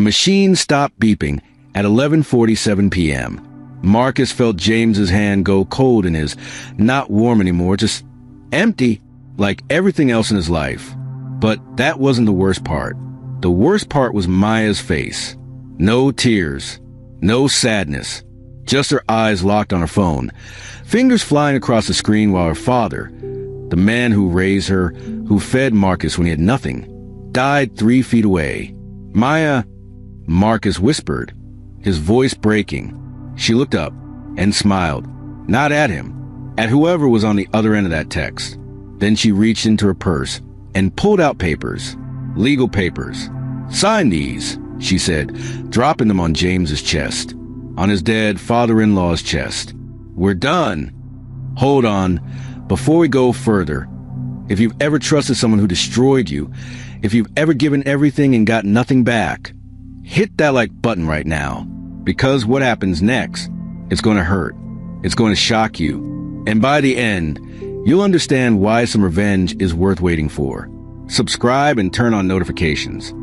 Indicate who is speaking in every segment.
Speaker 1: machine stopped beeping at 11:47 p.m. Marcus felt James's hand go cold in his, not warm anymore, just empty, like everything else in his life. But that wasn't the worst part. The worst part was Maya's face. No tears, no sadness, just her eyes locked on her phone, fingers flying across the screen while her father, the man who raised her, who fed Marcus when he had nothing, died 3 feet away. Maya, Marcus whispered, his voice breaking. She looked up and smiled, not at him, at whoever was on the other end of that text. Then she reached into her purse and pulled out papers, legal papers. "Sign these," she said, dropping them on James's chest, on his dead father-in-law's chest. "We're done." Hold on, before we go further. If you've ever trusted someone who destroyed you, if you've ever given everything and got nothing back, hit that like button right now. Because what happens next, it's going to hurt. It's going to shock you. And by the end, you'll understand why some revenge is worth waiting for. Subscribe and turn on notifications.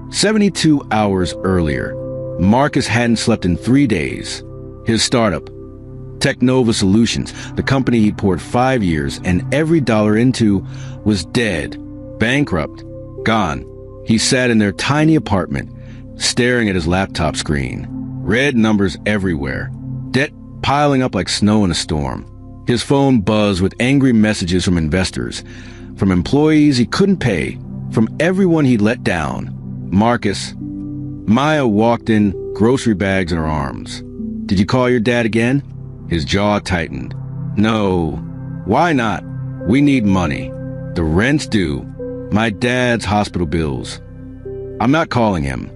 Speaker 1: 72 hours earlier, Marcus hadn't slept in 3 days. His startup, Technova Solutions, the company he poured 5 years and every dollar into, was dead, bankrupt, gone. He sat in their tiny apartment, staring at his laptop screen. Red numbers everywhere, debt piling up like snow in a storm. His phone buzzed with angry messages from investors, from employees he couldn't pay, from everyone he'd let down. Marcus. Maya walked in, grocery bags in her arms. "Did you call your dad again?" His jaw tightened. "No. Why not? We need money. The rent's due. My dad's hospital bills." "I'm not calling him."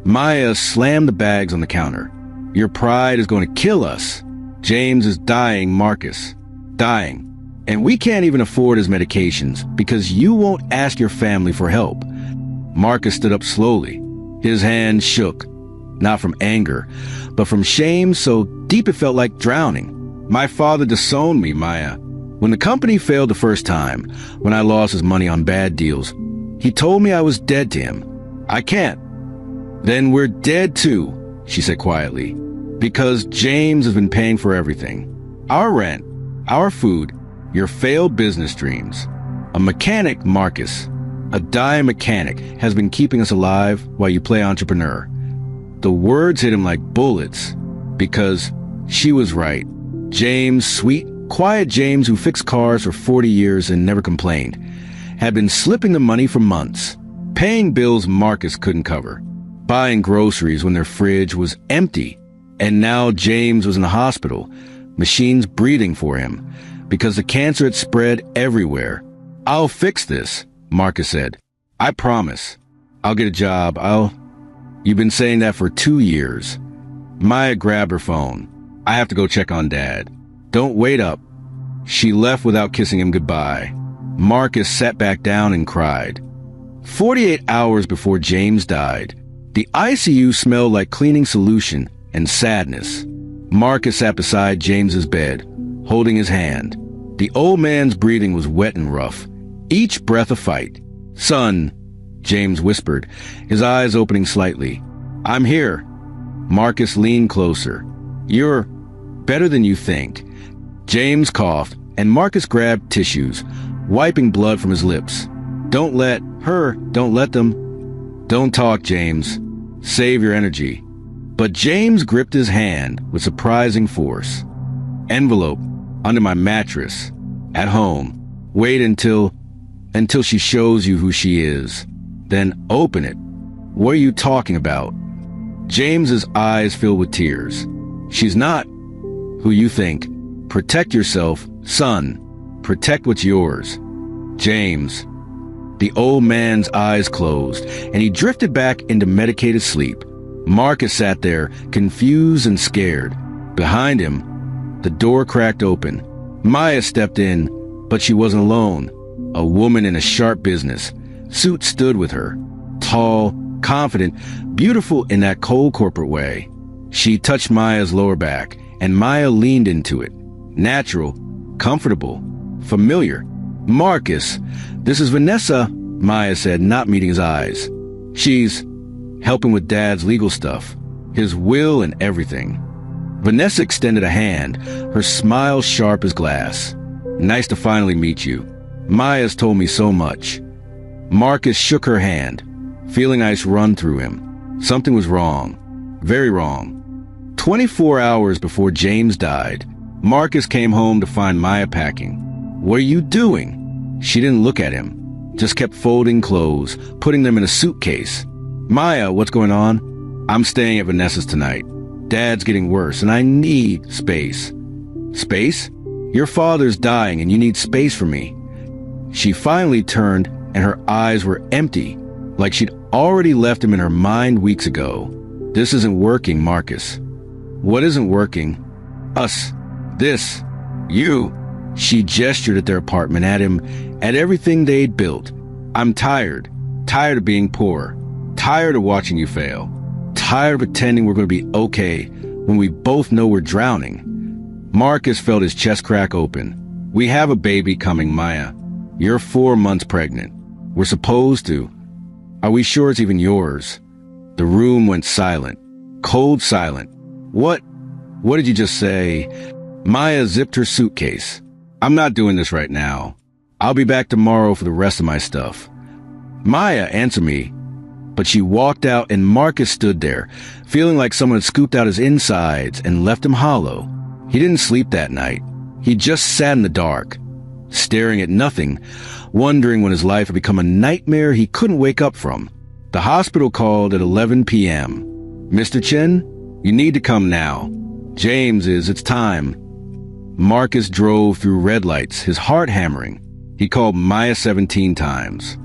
Speaker 1: Maya slammed the bags on the counter. "Your pride is going to kill us. James is dying, Marcus. Dying. And we can't even afford his medications because you won't ask your family for help." Marcus stood up slowly. His hand shook, not from anger, but from shame so deep it felt like drowning. "My father disowned me, Maya. When the company failed the first time, when I lost his money on bad deals, he told me I was dead to him. I can't." "Then we're dead too," she said quietly, "because James has been paying for everything. Our rent, our food, your failed business dreams. A mechanic, Marcus, a dying mechanic, has been keeping us alive while you play entrepreneur." The words hit him like bullets, because she was right. James, sweet, quiet James who fixed cars for 40 years and never complained, had been slipping the money for months, paying bills Marcus couldn't cover, buying groceries when their fridge was empty. And now James was in the hospital, machines breathing for him, because the cancer had spread everywhere. "I'll fix this," Marcus said. "I promise. I'll get a job. You've been saying that for 2 years. Maya grabbed her phone. "I have to go check on Dad." "Don't wait up." She left without kissing him goodbye. Marcus sat back down and cried. 48 hours before James died, the ICU smelled like cleaning solution and sadness. Marcus sat beside James's bed, holding his hand. The old man's breathing was wet and rough, each breath a fight. "Son," James whispered, his eyes opening slightly. "I'm here." Marcus leaned closer. "You're better than you think." James coughed, and Marcus grabbed tissues, wiping blood from his lips. Don't let them. "Don't talk, James. Save your energy." But James gripped his hand with surprising force. "Envelope under my mattress. At home. Wait until she shows you who she is. Then open it." "What are you talking about?" James's eyes filled with tears. "She's not who you think. Protect yourself, son. Protect what's yours." "James." The old man's eyes closed, and he drifted back into medicated sleep. Marcus sat there, confused and scared. Behind him, the door cracked open. Maya stepped in, but she wasn't alone. A woman in a sharp business suit stood with her. Tall, confident, beautiful in that cold corporate way. She touched Maya's lower back, and Maya leaned into it. Natural, comfortable, familiar. "Marcus, this is Vanessa," Maya said, not meeting his eyes. She's helping with Dad's legal stuff, his will and everything. Vanessa extended a hand, her smile sharp as glass. Nice to finally meet you. Maya's told me so much. Marcus shook her hand, feeling ice run through him. Something was wrong. Very wrong. 24 hours before James died, Marcus came home to find Maya packing. What are you doing? She didn't look at him, just kept folding clothes, putting them in a suitcase. Maya, what's going on? I'm staying at Vanessa's tonight. Dad's getting worse, and I need space. Space? Your father's dying, and you need space for me. She finally turned, and her eyes were empty, like she'd already left him in her mind weeks ago. This isn't working, Marcus. What isn't working? Us. This. You. She gestured at their apartment, at him, at everything they'd built. I'm tired. Tired of being poor. Tired of watching you fail. Tired of pretending we're going to be okay when we both know we're drowning. Marcus felt his chest crack open. We have a baby coming, Maya. You're 4 months pregnant. We're supposed to. Are we sure it's even yours? The room went silent. Cold silent. What did you just say? Maya zipped her suitcase. I'm not doing this right now. I'll be back tomorrow for the rest of my stuff. Maya, answer me. But she walked out and Marcus stood there, feeling like someone had scooped out his insides and left him hollow. He didn't sleep that night. He just sat in the dark, staring at nothing, wondering when his life had become a nightmare he couldn't wake up from. The hospital called at 11 p.m. Mr. Chen, you need to come now. James it's time. Marcus drove through red lights, his heart hammering. He called Maya 17 times.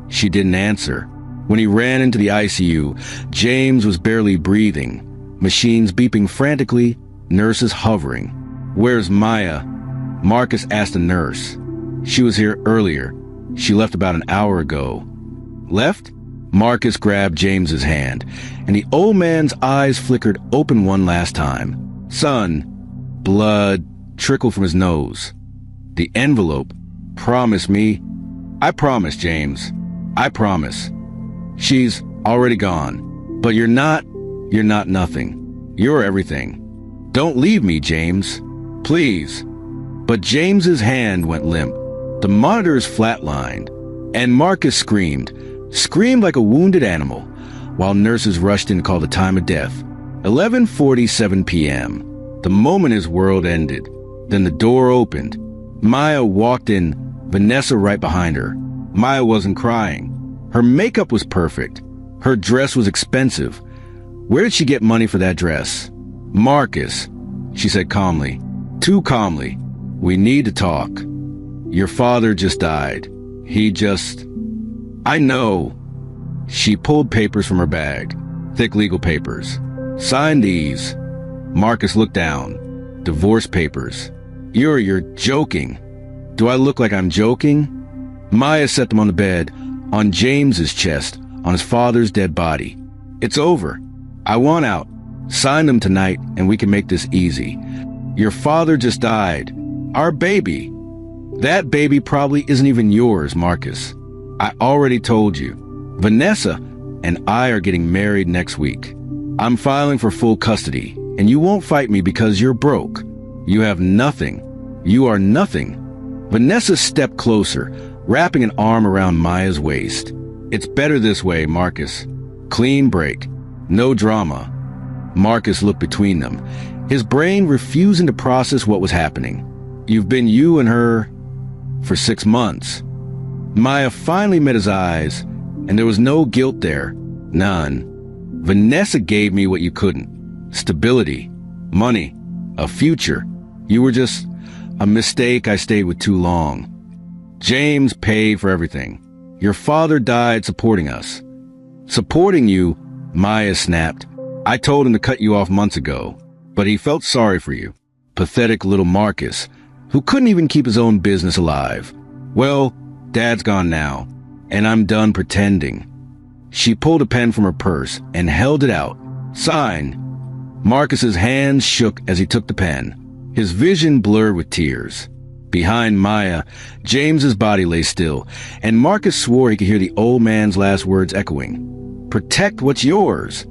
Speaker 1: She didn't answer. When he ran into the ICU, James was barely breathing, machines beeping frantically, nurses hovering. Where's Maya? Marcus asked a nurse. She was here earlier. She left about an hour ago. Left? Marcus grabbed James's hand, and the old man's eyes flickered open one last time. Son. Blood trickled from his nose. The envelope. Promise me. I promise, James. I promise. She's already gone. But you're not nothing. You're everything. Don't leave me, James. Please. But James's hand went limp. The monitors flatlined, and Marcus screamed like a wounded animal, while nurses rushed in to call the time of death. 11:47 p.m. The moment his world ended. Then the door opened. Maya walked in, Vanessa right behind her. Maya wasn't crying. Her makeup was perfect. Her dress was expensive. Where did she get money for that dress? Marcus, she said calmly. Too calmly. We need to talk. Your father just died. I know. She pulled papers from her bag. Thick legal papers. Sign these. Marcus looked down. Divorce papers. You're joking. Do I look like I'm joking? Maya set them on the bed, on James's chest, on his father's dead body. It's over. I want out. Sign them tonight and we can make this easy. Your father just died. Our baby. That baby probably isn't even yours, Marcus. I already told you. Vanessa and I are getting married next week. I'm filing for full custody, and you won't fight me because you're broke. You have nothing. You are nothing. Vanessa stepped closer, wrapping an arm around Maya's waist. It's better this way, Marcus. Clean break. No drama. Marcus looked between them, his brain refusing to process what was happening. You've been you and her for 6 months. Maya finally met his eyes, and there was no guilt there. None. Vanessa gave me what you couldn't. Stability. Money. A future. You were just a mistake I stayed with too long. James paid for everything. Your father died supporting us. Supporting you, Maya snapped. I told him to cut you off months ago, but he felt sorry for you. Pathetic little Marcus, who couldn't even keep his own business alive. Well, Dad's gone now, and I'm done pretending. She pulled a pen from her purse and held it out. Sign. Marcus's hands shook as he took the pen, his vision blurred with tears. Behind Maya, James's body lay still, and Marcus swore he could hear the old man's last words echoing. Protect what's yours."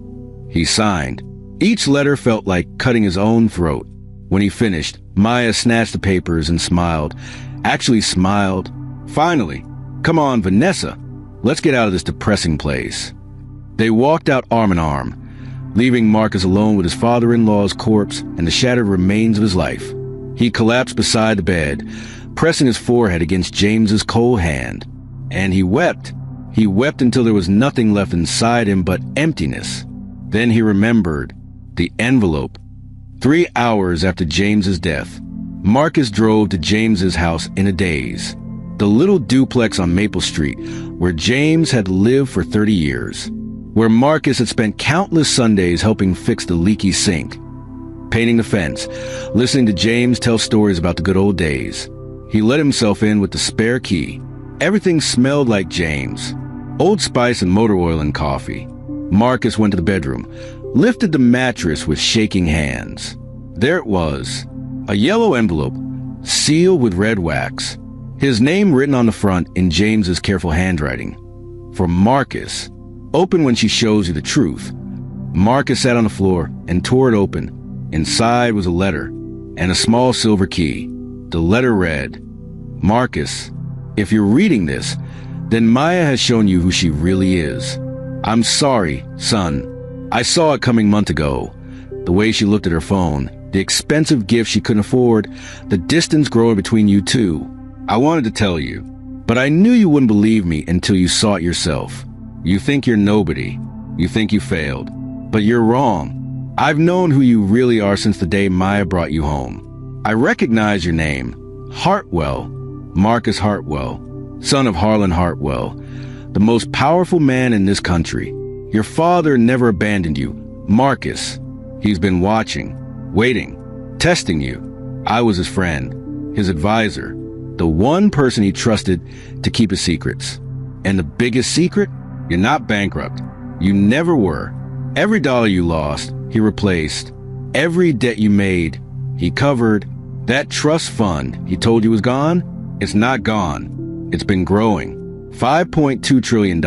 Speaker 1: He signed. Each letter felt like cutting his own throat. When he finished, Maya snatched the papers and smiled. Actually smiled. "Finally. Come on, Vanessa. Let's get out of this depressing place." They walked out arm in arm, leaving Marcus alone with his father-in-law's corpse and the shattered remains of his life. He collapsed beside the bed, pressing his forehead against James's cold hand. And he wept. He wept until there was nothing left inside him but emptiness. Then he remembered the envelope. 3 hours after James's death, Marcus drove to James's house in a daze. The little duplex on Maple Street, where James had lived for 30 years. Where Marcus had spent countless Sundays helping fix the leaky sink, painting the fence, listening to James tell stories about the good old days. He let himself in with the spare key. Everything smelled like James. Old Spice and motor oil and coffee. Marcus went to the bedroom, lifted the mattress with shaking hands. There it was, a yellow envelope, sealed with red wax. His name written on the front in James's careful handwriting. For Marcus. Open when she shows you the truth. Marcus sat on the floor and tore it open. Inside was a letter and a small silver key. The letter read, "Marcus, if you're reading this, then Maya has shown you who she really is. I'm sorry, son. I saw it coming months ago. The way she looked at her phone, the expensive gift she couldn't afford, the distance growing between you two. I wanted to tell you, but I knew you wouldn't believe me until you saw it yourself. You think you're nobody. You think you failed. But you're wrong. I've known who you really are since the day Maya brought you home. I recognize your name. Hartwell. Marcus Hartwell. Son of Harlan Hartwell. The most powerful man in this country. Your father never abandoned you. Marcus. He's been watching, waiting, testing you. I was his friend, his advisor, the one person he trusted to keep his secrets. And the biggest secret? You're not bankrupt. You never were. Every dollar you lost, he replaced. Every debt you made, he covered. That trust fund he told you was gone, it's not gone. It's been growing. $5.2 trillion,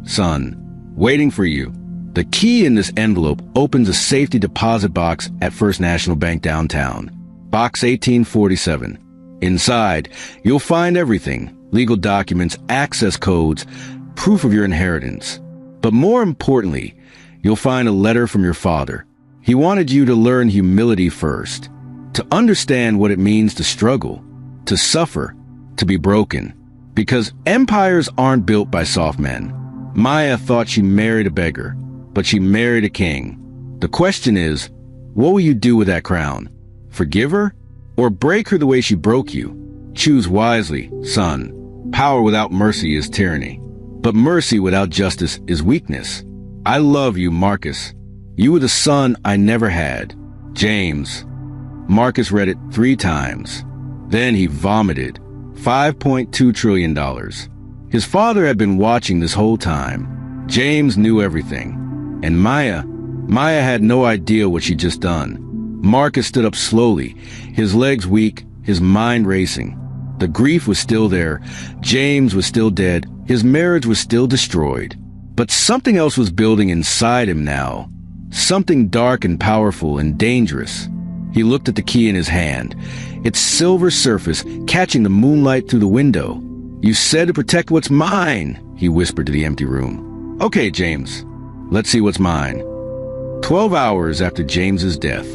Speaker 1: son, waiting for you. The key in this envelope opens a safety deposit box at First National Bank downtown. Box 1847. Inside, you'll find everything: legal documents, access codes, proof of your inheritance. But more importantly, you'll find a letter from your father. He wanted you to learn humility first, to understand what it means to struggle, to suffer, to be broken. Because empires aren't built by soft men. Maya thought she married a beggar, but she married a king. The question is, what will you do with that crown? Forgive her? Or break her the way she broke you? Choose wisely, son. Power without mercy is tyranny. But mercy without justice is weakness. I love you, Marcus. You were the son I never had. James. Marcus read it 3 times. Then he vomited. $5.2 trillion. His father had been watching this whole time. James knew everything. And Maya had no idea what she'd just done. Marcus stood up slowly, his legs weak, his mind racing. The grief was still there. James was still dead. His marriage was still destroyed. But something else was building inside him now. Something dark and powerful and dangerous. He looked at the key in his hand, its silver surface catching the moonlight through the window. You said to protect what's mine, he whispered to the empty room. Okay, James, let's see what's mine. 12 hours after James's death,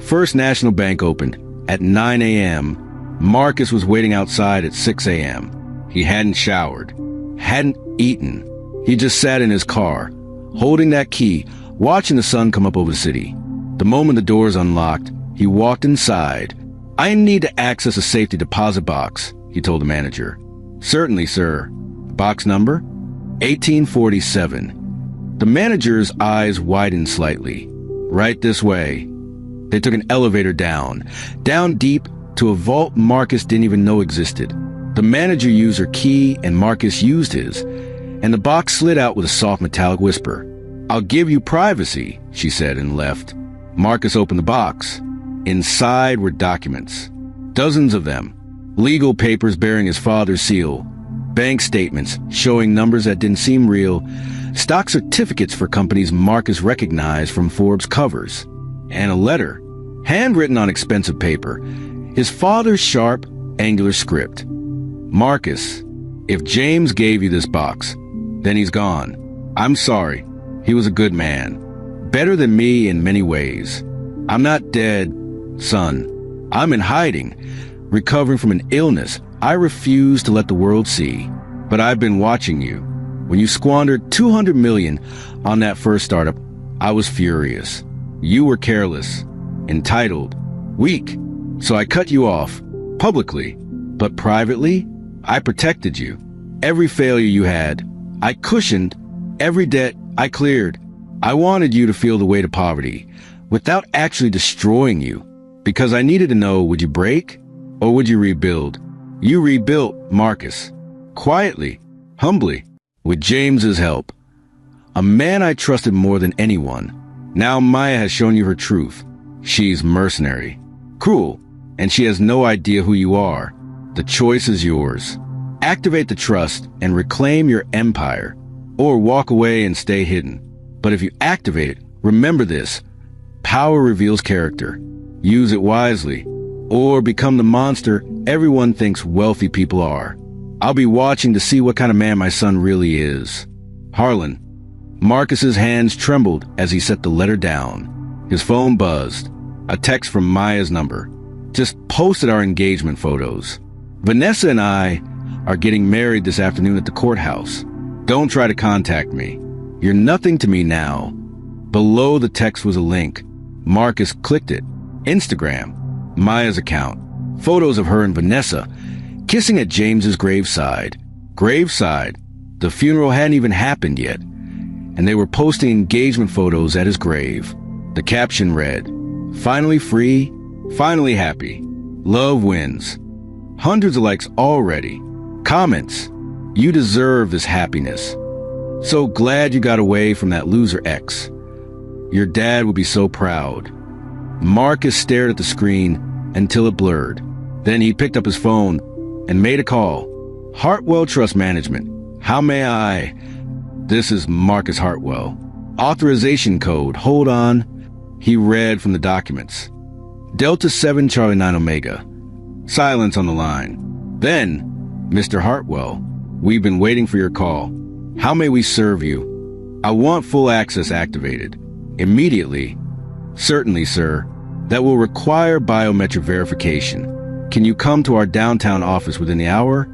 Speaker 1: First National Bank opened at 9 a.m. Marcus was waiting outside at 6 a.m. He hadn't showered, hadn't eaten. He just sat in his car, holding that key, watching the sun come up over the city. The moment the doors unlocked, he walked inside. I need to access a safety deposit box, he told the manager. Certainly, sir. Box number? 1847. The manager's eyes widened slightly. Right this way. They took an elevator down deep to a vault Marcus didn't even know existed. The manager used her key and Marcus used his, and the box slid out with a soft metallic whisper. I'll give you privacy, she said and left. Marcus opened the box. Inside were documents. Dozens of them. Legal papers bearing his father's seal. Bank statements showing numbers that didn't seem real. stock certificates for companies Marcus recognized from Forbes covers, and a letter, handwritten on expensive paper, his father's sharp, angular script. Marcus, if James gave you this box, then he's gone. I'm sorry. He was a good man. Better than me in many ways. I'm not dead, son. I'm in hiding, recovering from an illness I refuse to let the world see. But I've been watching you. When you squandered $200 million on that first startup, I was furious. You were careless, entitled, weak. So I cut you off, publicly. But privately, I protected you. Every failure you had, I cushioned. Every debt, I cleared. I wanted you to feel the weight of poverty, without actually destroying you. Because I needed to know, would you break, or would you rebuild? You rebuilt, Marcus. Quietly, humbly, with James's help. A man I trusted more than anyone. Now Maya has shown you her truth. She's mercenary, cruel, and she has no idea who you are. The choice is yours. Activate the trust and reclaim your empire, or walk away and stay hidden. But if you activate it, remember this. Power reveals character. Use it wisely, or become the monster everyone thinks wealthy people are. I'll be watching to see what kind of man my son really is. Harlan. Marcus's hands trembled as he set the letter down. His phone buzzed. A text from Maya's number. Just posted our engagement photos. Vanessa and I are getting married this afternoon at the courthouse. Don't try to contact me. You're nothing to me now. Below the text was a link. Marcus clicked it. Instagram. Maya's account. Photos of her and Vanessa kissing at James's graveside. Graveside. The funeral hadn't even happened yet, and they were posting engagement photos at his grave. The caption read, "Finally free, finally happy. Love wins." Hundreds of likes already. Comments, "You deserve this happiness. So glad you got away from that loser ex. Your dad would be so proud." Marcus stared at the screen until it blurred. Then he picked up his phone and made a call. Hartwell Trust Management. How may I? This is Marcus Hartwell. Authorization code. Hold on. He read from the documents. Delta 7 Charlie 9 Omega. Silence on the line. Then, Mr. Hartwell, we've been waiting for your call. How may we serve you? I want full access activated. Immediately. Certainly, sir. That will require biometric verification. Can you come to our downtown office within the hour?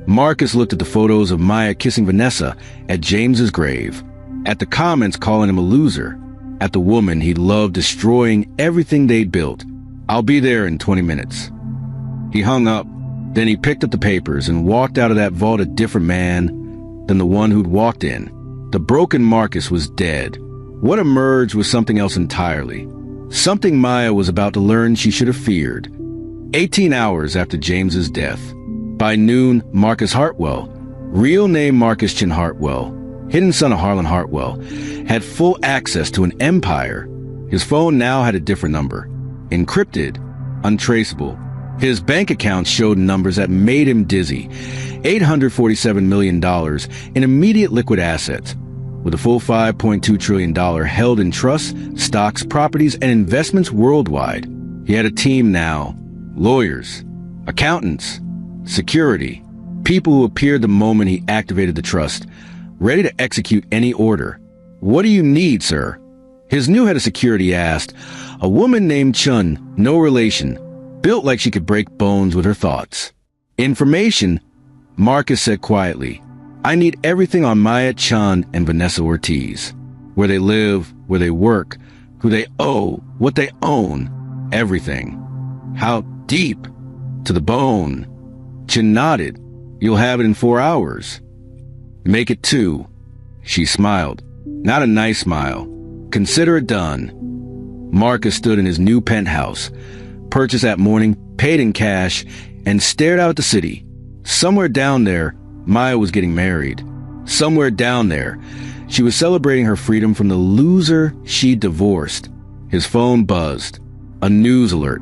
Speaker 1: Marcus looked at the photos of Maya kissing Vanessa at James's grave, at the comments calling him a loser, at the woman he loved destroying everything they'd built. I'll be there in 20 minutes. He hung up. Then he picked up the papers and walked out of that vault a different man than the one who'd walked in. The broken Marcus was dead. What emerged was something else entirely. Something Maya was about to learn she should have feared. 18 hours after James's death. By noon, Marcus Hartwell, real name Marcus Chin Hartwell, hidden son of Harlan Hartwell, had full access to an empire. His phone now had a different number. Encrypted, untraceable. His bank account showed numbers that made him dizzy. $847 million in immediate liquid assets, with a full $5.2 trillion held in trusts, stocks, properties, and investments worldwide. He had a team now. Lawyers, accountants, security, people who appeared the moment he activated the trust, ready to execute any order. What do you need, sir? His new head of security asked. A woman named Chun, no relation, built like she could break bones with her thoughts. Information, Marcus said quietly. I need everything on Maya Chun and Vanessa Ortiz. Where they live, where they work, who they owe, what they own, everything. How deep? To the bone. Chin nodded. You'll have it in 4 hours. Make it 2. She smiled. Not a nice smile. Consider it done. Marcus stood in his new penthouse, purchased that morning, paid in cash, and stared out at the city. Somewhere down there, Maya was getting married. Somewhere down there, she was celebrating her freedom from the loser she divorced. His phone buzzed. A news alert.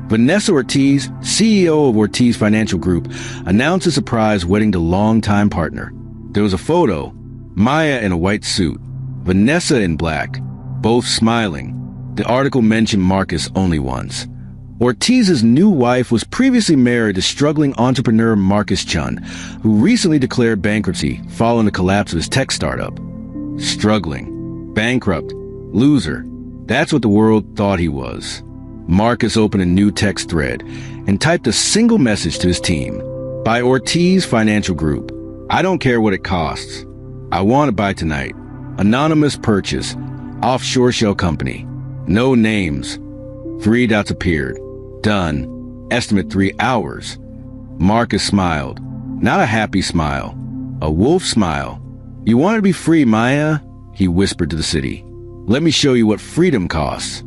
Speaker 1: Vanessa Ortiz, CEO of Ortiz Financial Group, announced a surprise wedding to longtime partner. There was a photo, Maya in a white suit, Vanessa in black, both smiling. The article mentioned Marcus only once. Ortiz's new wife was previously married to struggling entrepreneur Marcus Chun, who recently declared bankruptcy following the collapse of his tech startup. Struggling, bankrupt, loser. That's what the world thought he was. Marcus opened a new text thread and typed a single message to his team. By Ortiz Financial Group. I don't care what it costs. I want to buy tonight. Anonymous purchase. Offshore shell company. No names. 3 dots appeared. Done. Estimate 3 hours. Marcus smiled. Not a happy smile. A wolf smile. You want to be free, Maya? He whispered to the city. Let me show you what freedom costs.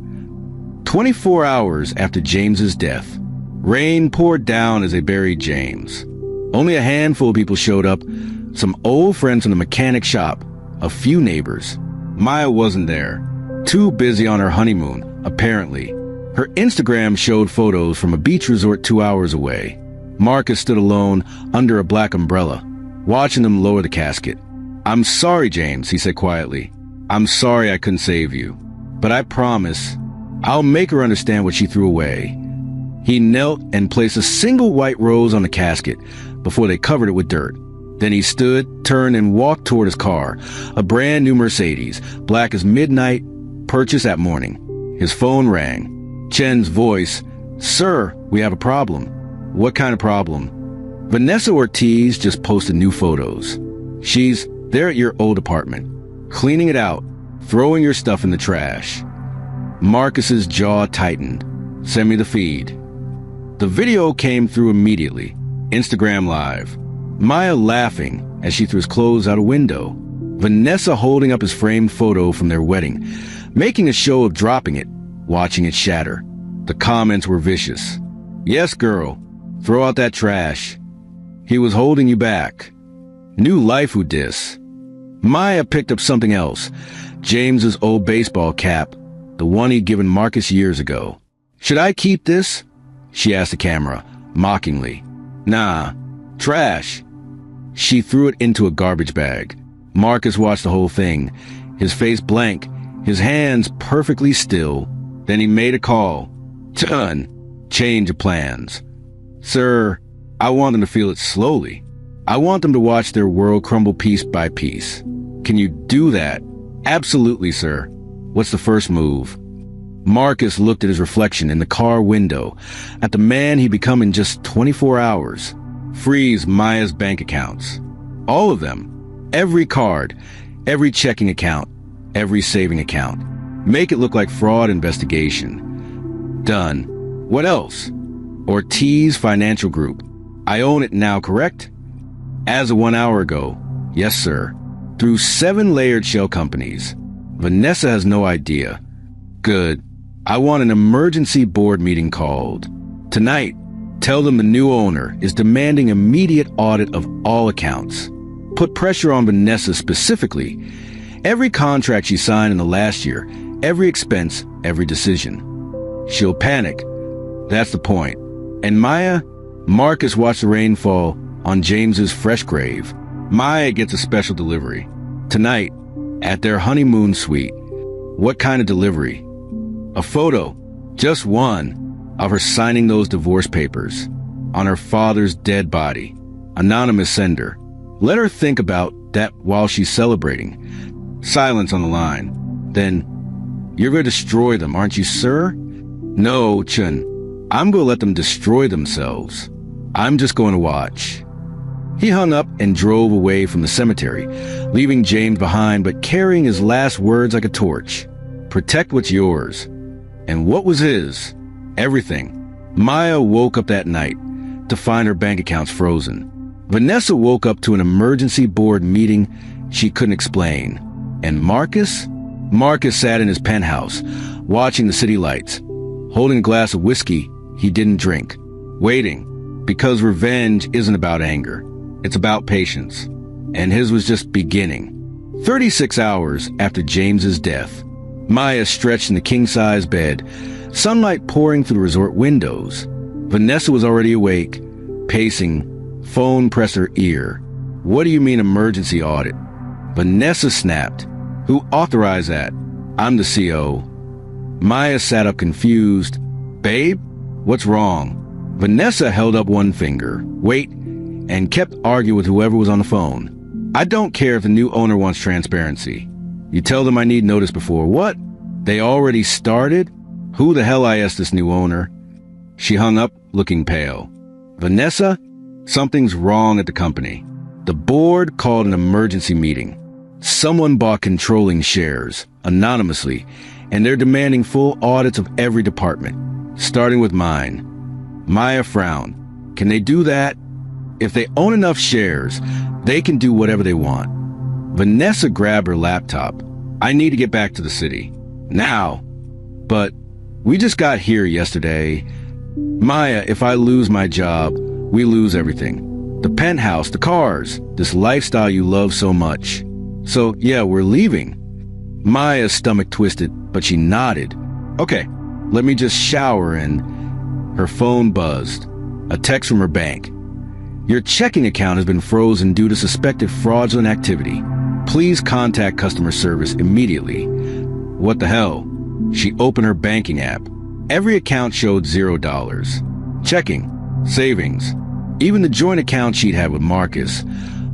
Speaker 1: 24 hours after James's death, rain poured down as they buried James. Only a handful of people showed up, some old friends from the mechanic shop, a few neighbors. Maya wasn't there. Too busy on her honeymoon, apparently. Her Instagram showed photos from a beach resort 2 hours away. Marcus stood alone under a black umbrella, watching them lower the casket. I'm sorry, James, he said quietly. I'm sorry I couldn't save you. But I promise, I'll make her understand what she threw away. He knelt and placed a single white rose on the casket before they covered it with dirt. Then he stood, turned, and walked toward his car, a brand new Mercedes, black as midnight, purchased that morning. His phone rang. Chen's voice, Sir, we have a problem. What kind of problem? Vanessa Ortiz just posted new photos. She's there at your old apartment, cleaning it out, throwing your stuff in the trash. Marcus's jaw tightened. Send me the feed. The video came through immediately. Instagram Live. Maya laughing as she threw his clothes out a window. Vanessa holding up his framed photo from their wedding, making a show of dropping it, watching it shatter. The comments were vicious. Yes, girl. Throw out that trash. He was holding you back. New life who dis. Maya picked up something else. James's old baseball cap, the one he'd given Marcus years ago. Should I keep this? She asked the camera, mockingly. Nah, trash. She threw it into a garbage bag. Marcus watched the whole thing, his face blank, his hands perfectly still. Then he made a call. Done. Change of plans. Sir, I want them to feel it slowly. I want them to watch their world crumble piece by piece. Can you do that? Absolutely, sir. What's the first move? Marcus looked at his reflection in the car window, at the man he'd become in just 24 hours. Freeze Maya's bank accounts. All of them. Every card, every checking account, every saving account. Make it look like fraud investigation. Done. What else? Ortiz Financial Group. I own it now, correct? As of 1 hour ago. Yes, sir. Through 7 layered shell companies. Vanessa has no idea. Good. I want an emergency board meeting called. Tonight, tell them the new owner is demanding immediate audit of all accounts. Put pressure on Vanessa specifically. Every contract she signed in the last year, every expense, every decision. She'll panic. That's the point. And Maya? Marcus watched the rain fall on James's fresh grave. Maya gets a special delivery. Tonight, at their honeymoon suite. What kind of delivery? A photo, just one, of her signing those divorce papers on her father's dead body. Anonymous sender. Let her think about that while she's celebrating. Silence on the line. Then, you're going to destroy them, aren't you, sir? No, Chun. I'm going to let them destroy themselves. I'm just going to watch. He hung up and drove away from the cemetery, leaving James behind but carrying his last words like a torch. Protect what's yours. And what was his? Everything. Maya woke up that night to find her bank accounts frozen. Vanessa woke up to an emergency board meeting she couldn't explain. And Marcus? Marcus sat in his penthouse, watching the city lights, holding a glass of whiskey he didn't drink, waiting, because revenge isn't about anger. It's about patience. And his was just beginning. 36 hours after James's death, Maya stretched in the king-size bed, sunlight pouring through the resort windows. Vanessa was already awake, pacing, phone pressed her ear. What do you mean emergency audit? Vanessa snapped. Who authorized that? I'm the CO. Maya sat up confused. Babe, what's wrong? Vanessa held up one finger. Wait, and kept arguing with whoever was on the phone. I don't care if the new owner wants transparency. You tell them I need notice before. What? They already started? Who the hell I asked this new owner? She hung up, looking pale. Vanessa, something's wrong at the company. The board called an emergency meeting. Someone bought controlling shares, anonymously, and they're demanding full audits of every department, starting with mine. Maya frowned. Can they do that? If they own enough shares, they can do whatever they want. Vanessa grabbed her laptop. I need to get back to the city. Now. But we just got here yesterday. Maya, if I lose my job, we lose everything. The penthouse, the cars, this lifestyle you love so much. So, yeah, we're leaving. Maya's stomach twisted, but she nodded. Okay, let me just shower and... Her phone buzzed. A text from her bank. Your checking account has been frozen due to suspected fraudulent activity. Please contact customer service immediately. What the hell? She opened her banking app. Every account showed $0. Checking. Savings. Even the joint account she'd had with Marcus.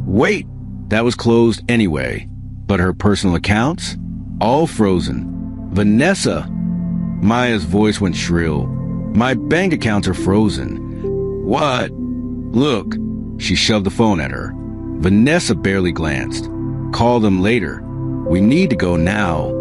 Speaker 1: Wait! That was closed anyway. But her personal accounts? All frozen. Vanessa! Maya's voice went shrill. My bank accounts are frozen. What? Look. She shoved the phone at her. Vanessa barely glanced. Call them later. We need to go now.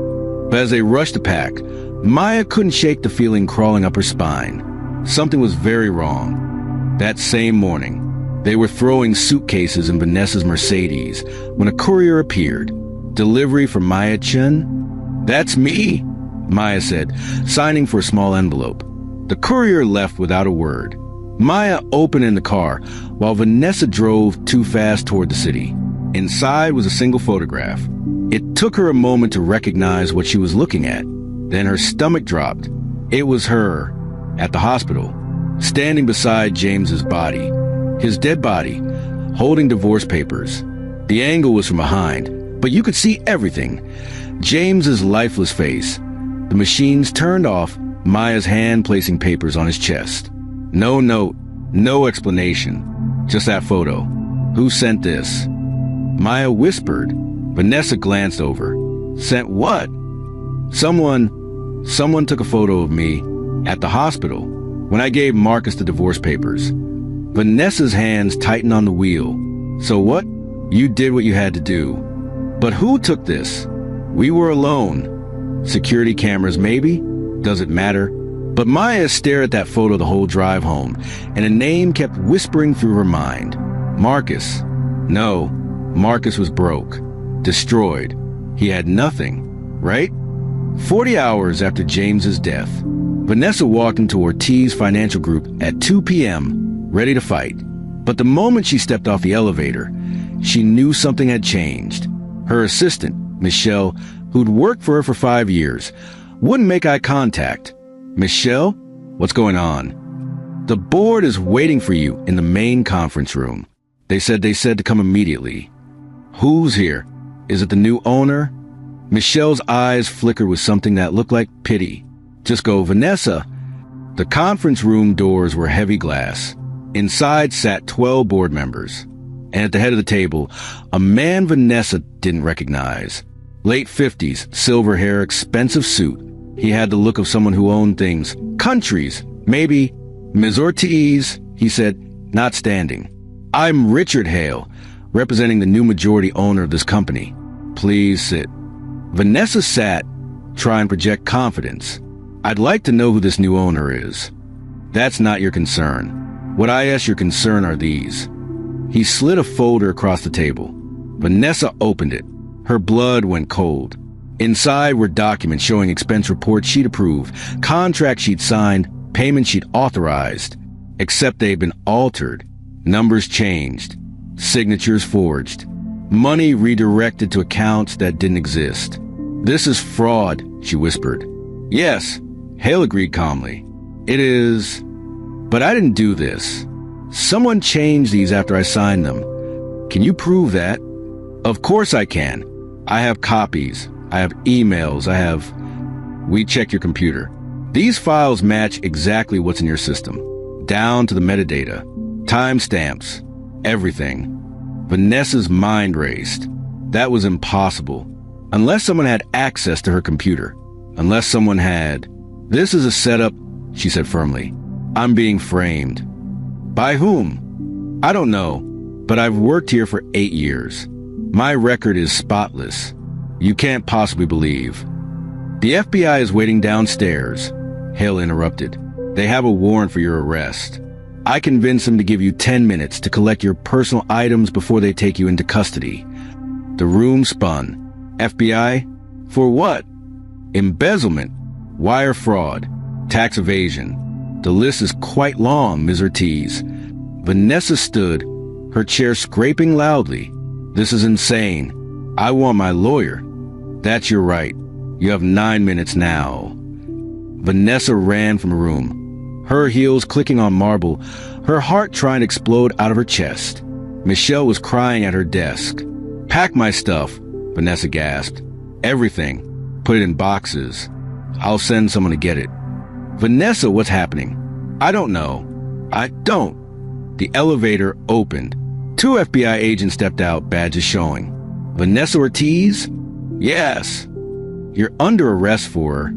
Speaker 1: But as they rushed to pack, Maya couldn't shake the feeling crawling up her spine. Something was very wrong. That same morning, they were throwing suitcases in Vanessa's Mercedes when a courier appeared. Delivery for Maya Chen? That's me, Maya said, signing for a small envelope. The courier left without a word. Maya opened in the car while Vanessa drove too fast toward the city. Inside was a single photograph. It took her a moment to recognize what she was looking at. Then her stomach dropped. It was her, at the hospital, standing beside James's body. His dead body, holding divorce papers. The angle was from behind, but you could see everything. James's lifeless face. The machines turned off, Maya's hand placing papers on his chest. No note, no explanation. Just that photo. Who sent this? Maya whispered. Vanessa glanced over. Sent what? Someone took a photo of me at the hospital when I gave Marcus the divorce papers. Vanessa's hands tightened on the wheel. So what? You did what you had to do. But who took this? We were alone. Security cameras, maybe? Does it matter? But Maya stared at that photo the whole drive home, and a name kept whispering through her mind. Marcus. No, Marcus was broke. Destroyed. He had nothing, right? 40 hours after James's death, Vanessa walked into Ortiz Financial Group at 2 p.m., ready to fight. But the moment she stepped off the elevator, she knew something had changed. Her assistant, Michelle, who'd worked for her for 5 years, wouldn't make eye contact. Michelle, what's going on? The board is waiting for you in the main conference room. They said to come immediately. Who's here? Is it the new owner? Michelle's eyes flickered with something that looked like pity. Just go, Vanessa. The conference room doors were heavy glass. Inside sat 12 board members. And at the head of the table, a man Vanessa didn't recognize. Late 50s, silver hair, expensive suit. He had the look of someone who owned things. Countries, maybe. Ms. Ortiz, he said, not standing. I'm Richard Hale, representing the new majority owner of this company. Please sit. Vanessa sat, trying to project confidence. I'd like to know who this new owner is. That's not your concern. What I ask your concern are these. He slid a folder across the table. Vanessa opened it. Her blood went cold. Inside were documents showing expense reports she'd approved, contracts she'd signed, payments she'd authorized. Except they'd been altered. Numbers changed. Signatures forged. Money redirected to accounts that didn't exist. This is fraud, she whispered. Yes, Hale agreed calmly. It is... But I didn't do this. Someone changed these after I signed them. Can you prove that? Of course I can. I have copies. I have emails. We check your computer. These files match exactly what's in your system, down to the metadata, timestamps, everything. Vanessa's mind raced. That was impossible. Unless someone had access to her computer. Unless someone had... This is a setup, she said firmly. I'm being framed. By whom? I don't know, but I've worked here for 8 years. My record is spotless. You can't possibly believe. The FBI is waiting downstairs. Hale interrupted. They have a warrant for your arrest. I convinced them to give you 10 minutes to collect your personal items before they take you into custody. The room spun. FBI? For what? Embezzlement, wire fraud, tax evasion. The list is quite long, Ms. Ortiz. Vanessa stood, her chair scraping loudly. This is insane. I want my lawyer. That's your right. You have 9 minutes now. Vanessa ran from the room, her heels clicking on marble, her heart trying to explode out of her chest. Michelle was crying at her desk. Pack my stuff, Vanessa gasped. Everything. Put it in boxes. I'll send someone to get it. Vanessa, what's happening? I don't know. I don't. The elevator opened. 2 FBI agents stepped out, badges showing. Vanessa Ortiz? Yes. You're under arrest for...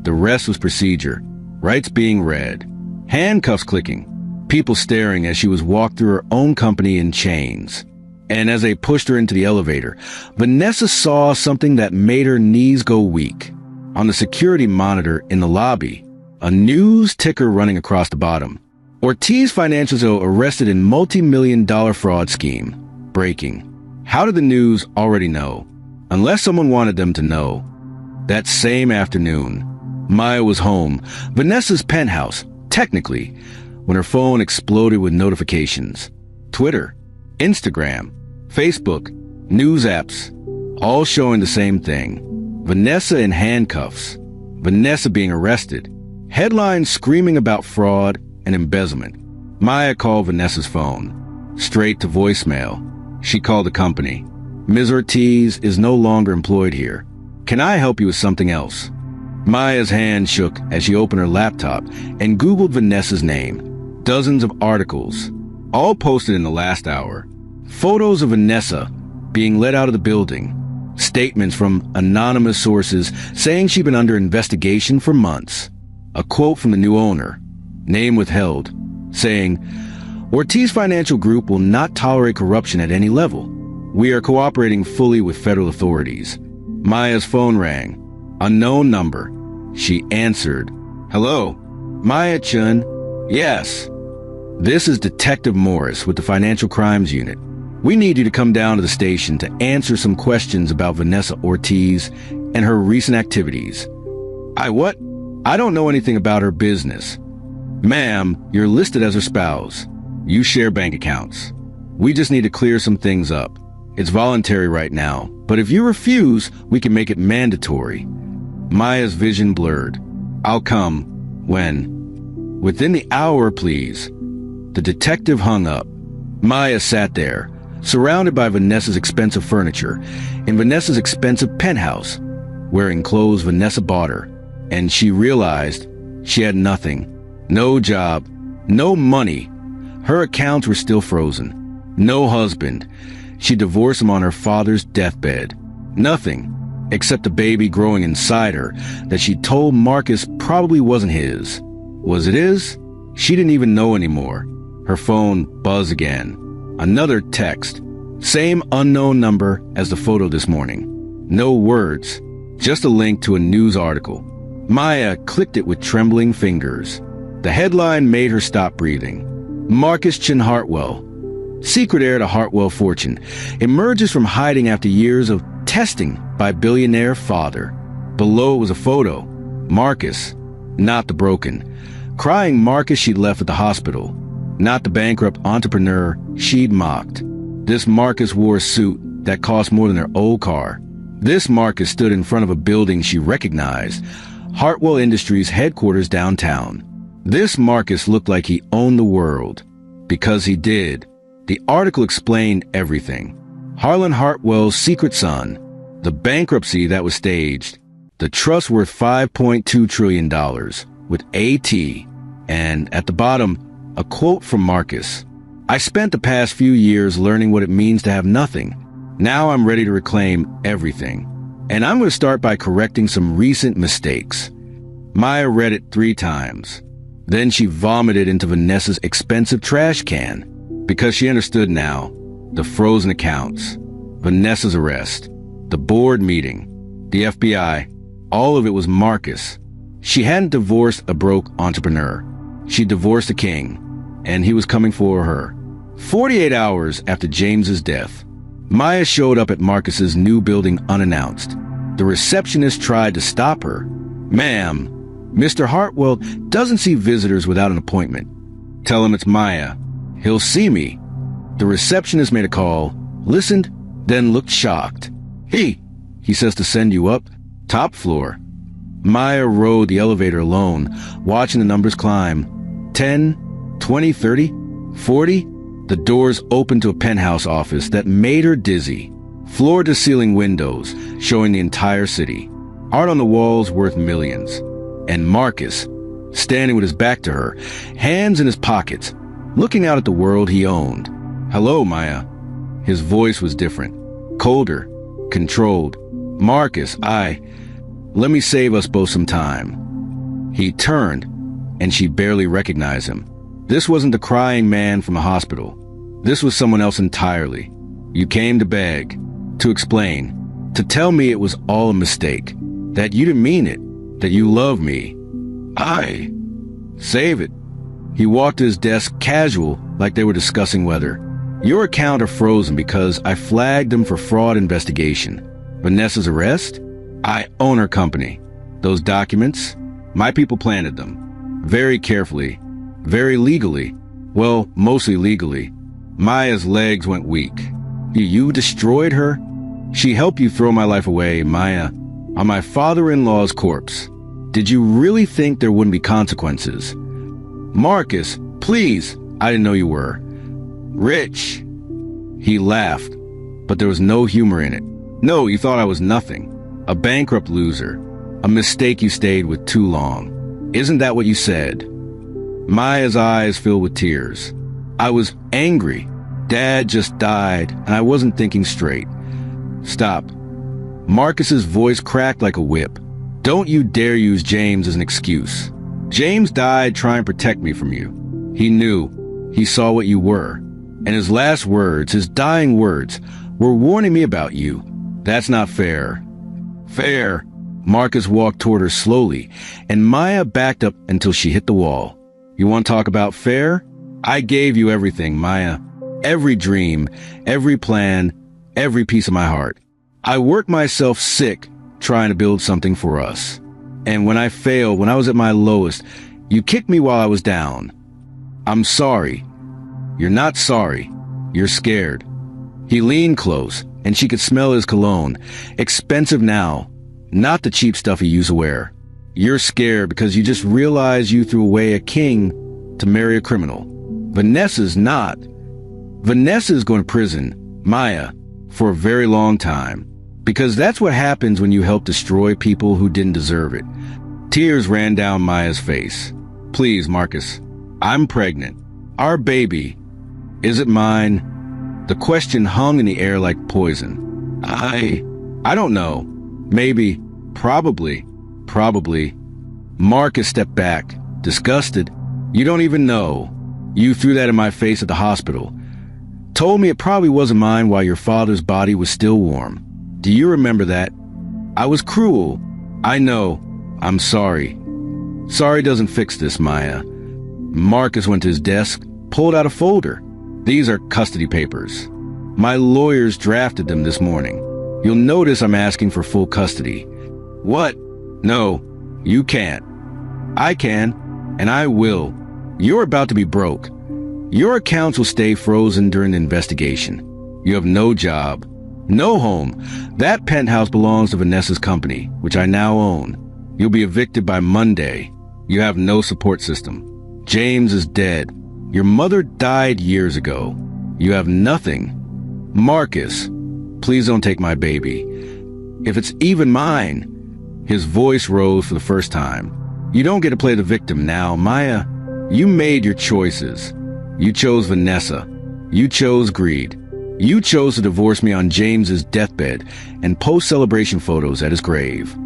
Speaker 1: The rest was procedure. Rights being read. Handcuffs clicking. People staring as she was walked through her own company in chains. And as they pushed her into the elevator, Vanessa saw something that made her knees go weak. On the security monitor in the lobby, a news ticker running across the bottom. Ortiz Financials arrested in multi-million-dollar fraud scheme. Breaking. How did the news already know? Unless someone wanted them to know. That same afternoon, Maya was home, Vanessa's penthouse, technically, when her phone exploded with notifications. Twitter, Instagram, Facebook, news apps, all showing the same thing. Vanessa in handcuffs. Vanessa being arrested. Headlines screaming about fraud and embezzlement. Maya called Vanessa's phone. Straight to voicemail. She called the company. Ms. Ortiz is no longer employed here. Can I help you with something else? Maya's hand shook as she opened her laptop and Googled Vanessa's name. Dozens of articles, all posted in the last hour. Photos of Vanessa being let out of the building. Statements from anonymous sources saying she'd been under investigation for months. A quote from the new owner, name withheld, saying, Ortiz Financial Group will not tolerate corruption at any level. We are cooperating fully with federal authorities. Maya's phone rang. Unknown number. She answered. Hello? Maya-chun? Yes. This is Detective Morris with the Financial Crimes Unit. We need you to come down to the station to answer some questions about Vanessa Ortiz and her recent activities. What? I don't know anything about her business. Ma'am, you're listed as her spouse. You share bank accounts. We just need to clear some things up. It's voluntary right now, but if you refuse, we can make it mandatory. Maya's vision blurred. I'll come. When? Within the hour, please. The detective hung up. Maya sat there, surrounded by Vanessa's expensive furniture, in Vanessa's expensive penthouse, wearing clothes Vanessa bought her, and she realized she had nothing. No job, no money. Her accounts were still frozen. No husband. She divorced him on her father's deathbed. Nothing, except a baby growing inside her that she told Marcus probably wasn't his. Was it his? She didn't even know anymore. Her phone buzzed again. Another text. Same unknown number as the photo this morning. No words, just a link to a news article. Maya clicked it with trembling fingers. The headline made her stop breathing. Marcus Chin Hartwell, secret heir to Hartwell fortune, emerges from hiding after years of testing by billionaire father. Below was a photo. Marcus, not the broken, crying Marcus she'd left at the hospital. Not the bankrupt entrepreneur she'd mocked. This Marcus wore a suit that cost more than her old car. This Marcus stood in front of a building she recognized, Hartwell Industries headquarters downtown. This Marcus looked like he owned the world. Because he did. The article explained everything. Harlan Hartwell's secret son, The bankruptcy that was staged. The trust worth $5.2 trillion with AT. And at the bottom, a quote from Marcus. I spent the past few years learning what it means to have nothing. Now I'm ready to reclaim everything. And I'm going to start by correcting some recent mistakes. Maya read it 3 times. Then she vomited into Vanessa's expensive trash can. Because she understood now. The frozen accounts. Vanessa's arrest. The board meeting. The FBI. All of it was Marcus. She hadn't divorced a broke entrepreneur. She divorced a king. And he was coming for her. 48 hours after James's death, Maya showed up at Marcus's new building unannounced. The receptionist tried to stop her. Ma'am, Mr. Hartwell doesn't see visitors without an appointment. Tell him it's Maya. He'll see me. The receptionist made a call, listened, then looked shocked. He says to send you up, top floor. Maya rode the elevator alone, watching the numbers climb. 10, 20, 30, 40. The doors opened to a penthouse office that made her dizzy. Floor-to-ceiling windows showing the entire city. Art on the walls worth millions. And Marcus, standing with his back to her, hands in his pockets, looking out at the world he owned. Hello, Maya. His voice was different. Colder. Controlled. Marcus, let me save us both some time. He turned, and she barely recognized him. This wasn't the crying man from the hospital. This was someone else entirely. You came to beg, to explain, to tell me it was all a mistake, that you didn't mean it, that you love me. Save it. He walked to his desk casual, like they were discussing weather. Your account are frozen because I flagged them for fraud investigation. Vanessa's arrest? I own her company. Those documents? My people planted them. Very carefully. Very legally. Well, mostly legally. Maya's legs went weak. You destroyed her? She helped you throw my life away, Maya, on my father-in-law's corpse. Did you really think there wouldn't be consequences? Marcus, please. I didn't know you were. Rich. He laughed, but there was no humor in it. No, you thought I was nothing. A bankrupt loser. A mistake you stayed with too long. Isn't that what you said? Maya's eyes filled with tears. I was angry. Dad just died, and I wasn't thinking straight. Stop. Marcus's voice cracked like a whip. Don't you dare use James as an excuse. James died trying to protect me from you. He knew. He saw what you were. And his last words, his dying words, were warning me about you. That's not fair. Fair. Marcus walked toward her slowly, and Maya backed up until she hit the wall. You want to talk about fair? I gave you everything, Maya. Every dream, every plan, every piece of my heart. I worked myself sick trying to build something for us. And when I failed, when I was at my lowest, you kicked me while I was down. I'm sorry. You're not sorry. You're scared. He leaned close, and she could smell his cologne. Expensive now, not the cheap stuff he used to wear. You're scared because you just realized you threw away a king to marry a criminal. Vanessa's not. Vanessa's going to prison, Maya, for a very long time. Because that's what happens when you help destroy people who didn't deserve it. Tears ran down Maya's face. Please, Marcus. I'm pregnant. Our baby. Is it mine? The question hung in the air like poison. I don't know. Maybe. Probably. Marcus stepped back, disgusted. You don't even know. You threw that in my face at the hospital. Told me it probably wasn't mine while your father's body was still warm. Do you remember that? I was cruel. I know. I'm sorry. Sorry doesn't fix this, Maya. Marcus went to his desk, pulled out a folder. These are custody papers. My lawyers drafted them this morning. You'll notice I'm asking for full custody. What? No, you can't. I can, and I will. You're about to be broke. Your accounts will stay frozen during the investigation. You have no job, no home. That penthouse belongs to Vanessa's company, which I now own. You'll be evicted by Monday. You have no support system. James is dead. Your mother died years ago. You have nothing. Marcus, please don't take my baby. If it's even mine. His voice rose for the first time. You don't get to play the victim now, Maya. You made your choices. You chose Vanessa. You chose greed. You chose to divorce me on James's deathbed and post celebration photos at his grave.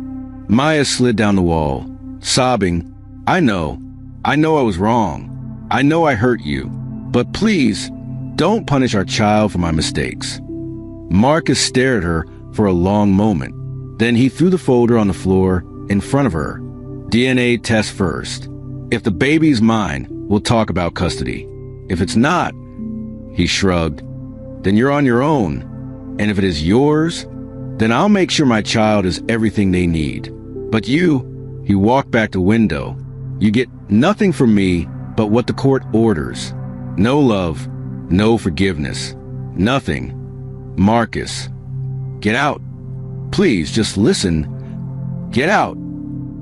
Speaker 1: Maya slid down the wall, sobbing. I know I was wrong. I know I hurt you, but please don't punish our child for my mistakes. Marcus stared at her for a long moment. Then he threw the folder on the floor in front of her. DNA test first. If the baby's mine, we'll talk about custody. If it's not, he shrugged, then you're on your own. And if it is yours, then I'll make sure my child has everything they need. But you, he walked back to the window, you get nothing from me but what the court orders. No love, no forgiveness, nothing. Marcus, get out. Please, just listen. Get out.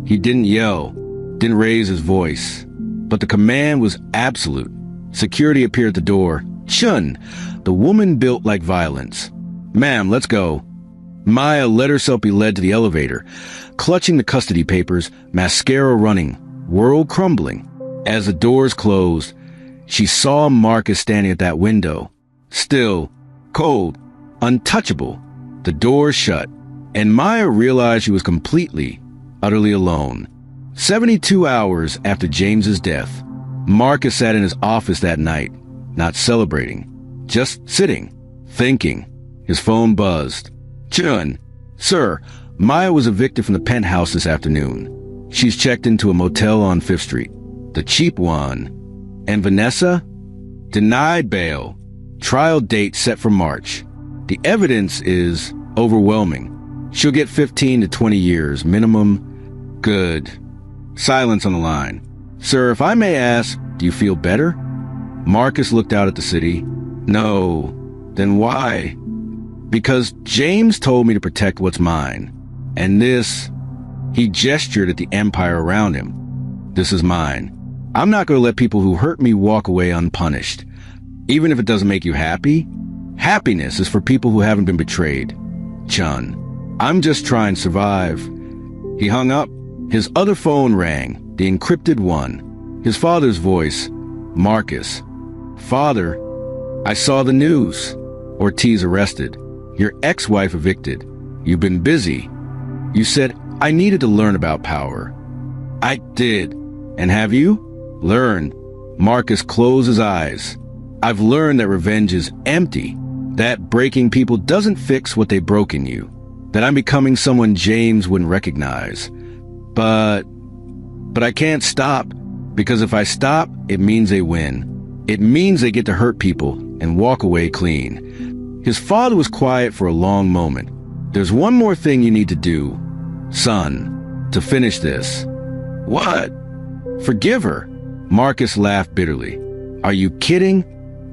Speaker 1: He didn't yell, didn't raise his voice, but the command was absolute. Security appeared at the door. Chun, the woman built like violence. Ma'am, let's go. Maya let herself be led to the elevator, clutching the custody papers, mascara running, world crumbling. As the doors closed, she saw Marcus standing at that window, still, cold, untouchable. The door shut, and Maya realized she was completely, utterly alone. 72 hours after James's death, Marcus sat in his office that night, not celebrating, just sitting, thinking. His phone buzzed. Chun, sir, Maya was evicted from the penthouse this afternoon. She's checked into a motel on 5th Street, the cheap one. And Vanessa? Denied bail. Trial date set for March. The evidence is overwhelming. She'll get 15 to 20 years minimum. Good. Silence on the line. Sir, if I may ask, do you feel better? Marcus looked out at the city. No. Then why? Because James told me to protect what's mine. And this, he gestured at the empire around him. This is mine. I'm not going to let people who hurt me walk away unpunished. Even if it doesn't make you happy. Happiness is for people who haven't been betrayed. Chun, I'm just trying to survive. He hung up. His other phone rang, the encrypted one. His father's voice. Marcus. Father, I saw the news. Ortiz arrested. Your ex-wife evicted. You've been busy. You said I needed to learn about power. I did. And have you? Learned. Marcus closed his eyes. I've learned that revenge is empty. That breaking people doesn't fix what they broke in you. That I'm becoming someone James wouldn't recognize. But I can't stop. Because if I stop, it means they win. It means they get to hurt people and walk away clean. His father was quiet for a long moment. There's one more thing you need to do, son, to finish this. What? Forgive her. Marcus laughed bitterly. Are you kidding?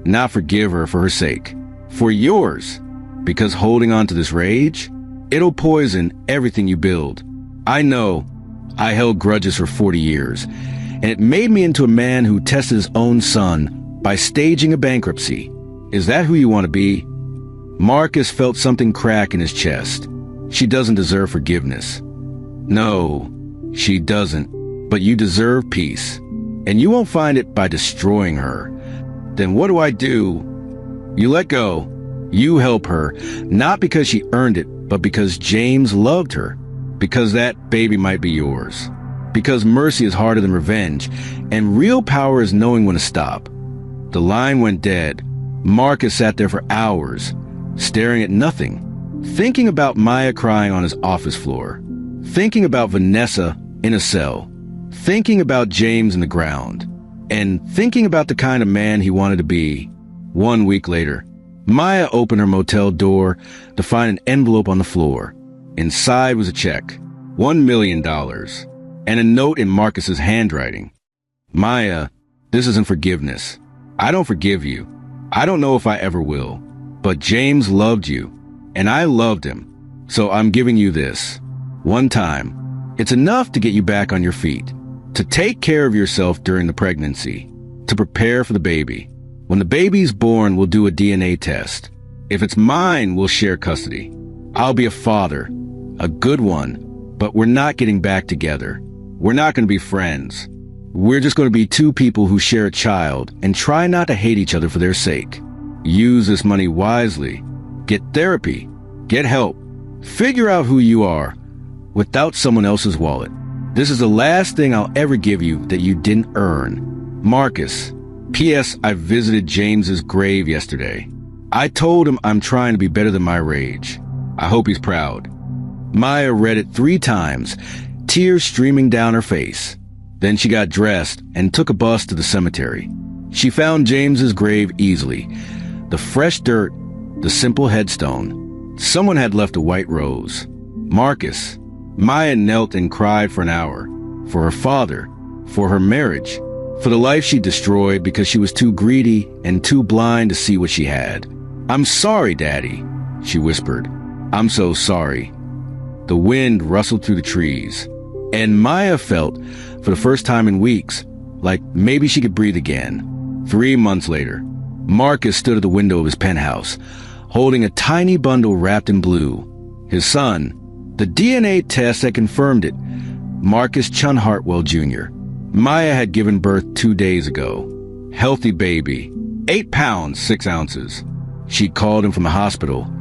Speaker 1: Not forgive her for her sake. For yours. Because holding on to this rage, it'll poison everything you build. I know. I held grudges for 40 years, and it made me into a man who tested his own son by staging a bankruptcy. Is that who you want to be? Marcus felt something crack in his chest. She doesn't deserve forgiveness. No, she doesn't. But you deserve peace. And you won't find it by destroying her. Then what do? You let go. You help her, not because she earned it, but because James loved her. Because that baby might be yours. Because mercy is harder than revenge, and real power is knowing when to stop. The line went dead. Marcus sat there for hours, staring at nothing, thinking about Maya crying on his office floor, thinking about Vanessa in a cell, thinking about James in the ground, and thinking about the kind of man he wanted to be. 1 week later, Maya opened her motel door to find an envelope on the floor. Inside was a check, $1 million, and a note in Marcus's handwriting. Maya, this isn't forgiveness. I don't forgive you. I don't know if I ever will. But James loved you, and I loved him. So I'm giving you this. One time. It's enough to get you back on your feet. To take care of yourself during the pregnancy. To prepare for the baby. When the baby's born, we'll do a DNA test. If it's mine, we'll share custody. I'll be a father, A good one. But we're not getting back together. We're not going to be friends. We're just going to be two people who share a child and try not to hate each other for their sake. Use this money wisely. Get therapy. Get help. Figure out who you are without someone else's wallet. This is the last thing I'll ever give you that you didn't earn. Marcus. P.S. I visited James's grave yesterday. I told him I'm trying to be better than my rage. I hope he's proud. Maya read it 3 times, tears streaming down her face. Then she got dressed and took a bus to the cemetery. She found James's grave easily. The fresh dirt, the simple headstone. Someone had left a white rose. Marcus. Maya knelt and cried for an hour. For her father. For her marriage. For the life she destroyed because she was too greedy and too blind to see what she had. "I'm sorry, Daddy," she whispered. "I'm so sorry." The wind rustled through the trees, and Maya felt, for the first time in weeks, like maybe she could breathe again. 3 months later, Marcus stood at the window of his penthouse, holding a tiny bundle wrapped in blue. His son, the DNA test had confirmed it, Marcus Chun Hartwell Jr. Maya had given birth 2 days ago. Healthy baby, 8 pounds, 6 ounces. She'd called him from the hospital,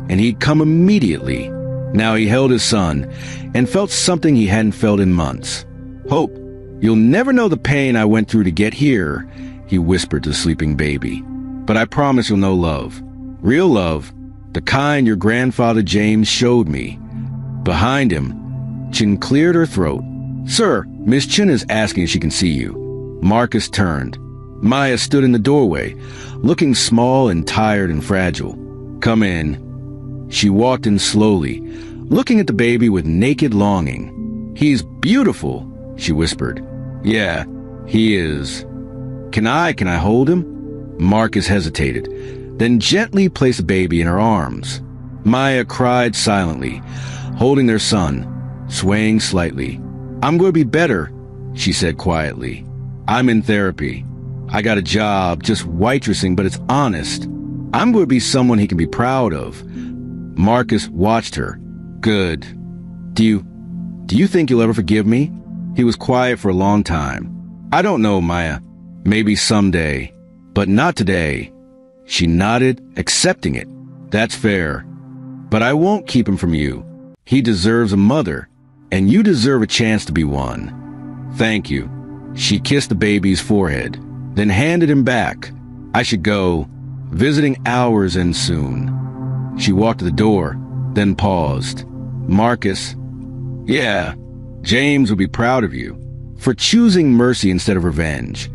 Speaker 1: and he'd come immediately. Now he held his son and felt something he hadn't felt in months. "Hope, you'll never know the pain I went through to get here," he whispered to the sleeping baby. "But I promise you'll know love. Real love, the kind your grandfather James showed me." Behind him, Chin cleared her throat. "Sir, Miss Chin is asking if she can see you." Marcus turned. Maya stood in the doorway, looking small and tired and fragile. "Come in." She walked in slowly, looking at the baby with naked longing. "He's beautiful," she whispered. "Yeah, he is." Can I hold him?" Marcus hesitated, then gently placed the baby in her arms. Maya cried silently, holding their son, swaying slightly. "I'm going to be better," she said quietly. "I'm in therapy. I got a job, just waitressing, but it's honest. I'm going to be someone he can be proud of." Marcus watched her. "Good. Do you think you'll ever forgive me?" He was quiet for a long time. "I don't know, Maya. Maybe someday. But not today." She nodded, accepting it. "That's fair. But I won't keep him from you. He deserves a mother, and you deserve a chance to be one." "Thank you." She kissed the baby's forehead, then handed him back. "I should go. Visiting hours end soon." She walked to the door, then paused. "Marcus." "Yeah, James will be proud of you for choosing mercy instead of revenge."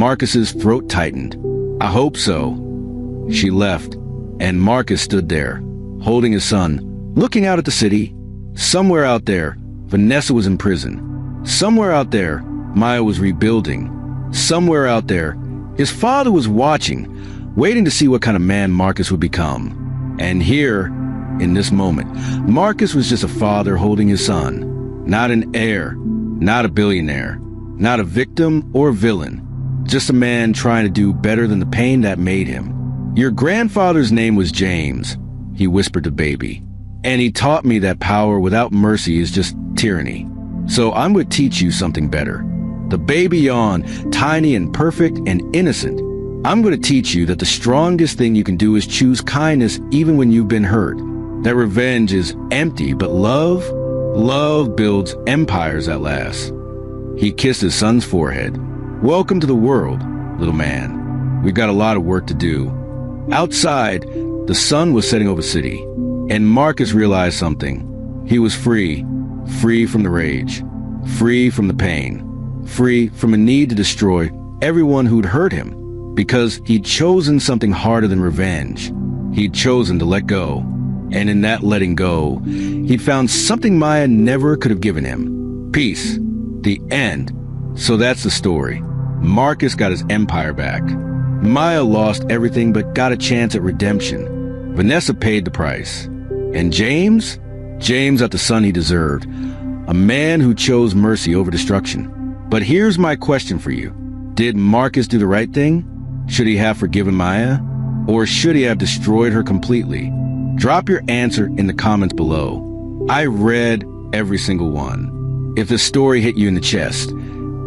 Speaker 1: Marcus's throat tightened. "I hope so." She left, and Marcus stood there, holding his son, looking out at the city. Somewhere out there, Vanessa was in prison. Somewhere out there, Maya was rebuilding. Somewhere out there, his father was watching, waiting to see what kind of man Marcus would become. And here, in this moment, Marcus was just a father holding his son. Not an heir, not a billionaire, not a victim or villain. Just a man trying to do better than the pain that made him. "Your grandfather's name was James," he whispered to baby. "And he taught me that power without mercy is just tyranny. So I'm going to teach you something better." The baby yawned, tiny and perfect and innocent. "I'm going to teach you that the strongest thing you can do is choose kindness even when you've been hurt. That revenge is empty, but love builds empires at last." He kissed his son's forehead. "Welcome to the world, little man. We've got a lot of work to do." Outside, the sun was setting over the city, and Marcus realized something. He was free from the rage, free from the pain, free from a need to destroy everyone who'd hurt him, because he'd chosen something harder than revenge. He'd chosen to let go, and in that letting go, he'd found something Maya never could have given him. Peace. The end. So that's the story. Marcus got his empire back. Maya lost everything but got a chance at redemption. Vanessa paid the price. And James? James got the son he deserved. A man who chose mercy over destruction. But here's my question for you. Did Marcus do the right thing? Should he have forgiven Maya? Or should he have destroyed her completely? Drop your answer in the comments below. I read every single one. If this story hit you in the chest,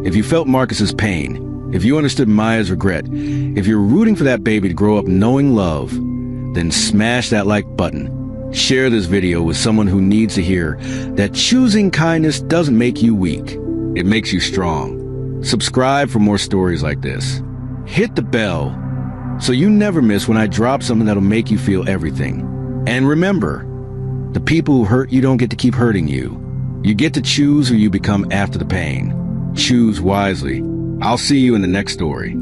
Speaker 1: if you felt Marcus's pain, if you understood Maya's regret, if you're rooting for that baby to grow up knowing love, then smash that like button. Share this video with someone who needs to hear that choosing kindness doesn't make you weak. It makes you strong. Subscribe for more stories like this. Hit the bell so you never miss when I drop something that'll make you feel everything. And remember, the people who hurt you don't get to keep hurting you. You get to choose who you become after the pain. Choose wisely. I'll see you in the next story.